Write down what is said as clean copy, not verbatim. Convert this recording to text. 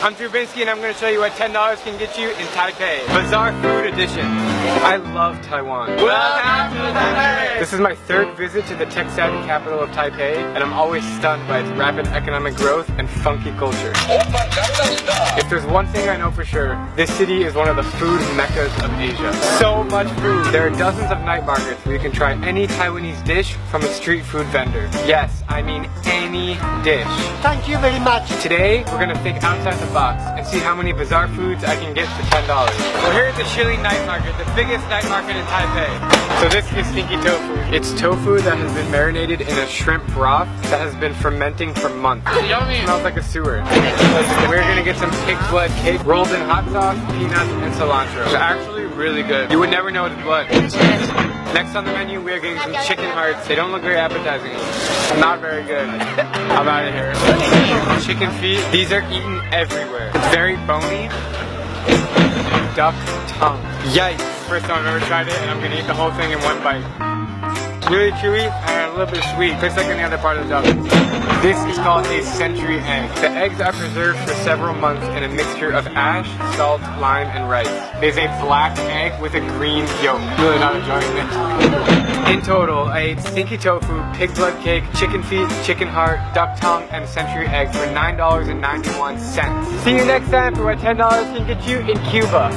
I'm Binsky and I'm going to show you what $10 can get you in Taipei. Bizarre Food Edition. I love Taiwan. Welcome to Taipei! This is my third visit to the tech-savvy capital of Taipei, and I'm always stunned by its rapid economic growth and funky culture. If there's one thing I know for sure, this city is one of the food meccas of Asia. So much food! There are dozens of night markets where you can try any Taiwanese dish from a street food vendor. Yes, I mean any dish. Thank you very much. Today, we're gonna think outside the box and see how many bizarre foods I can get for $10. We're here at the Shilling Night Market, the biggest night market in Taipei. So this is stinky tofu. It's tofu that has been marinated in a shrimp broth that has been fermenting for months. Yummy! It smells like a sewer. We're gonna get some pig blood cake rolled in hot sauce, peanuts, and cilantro. It's actually really good. You would never know it's blood. Next on the menu, we are getting some chicken hearts. They don't look very appetizing. Not very good. I'm out of here. Chicken feet. These are eaten everywhere. It's very bony. Duck tongue. Yikes. First time I've ever tried it, and I'm gonna eat the whole thing in one bite. Really chewy and a little bit sweet. Tastes like any other part of the duck. This is called a century egg. The eggs are preserved for several months in a mixture of ash, salt, lime, and rice. It is a black egg with a green yolk. Really not enjoying this. In total, I ate stinky tofu, pig blood cake, chicken feet, chicken heart, duck tongue, and century egg for $9.91. See you next time for what $10 can get you in Cuba.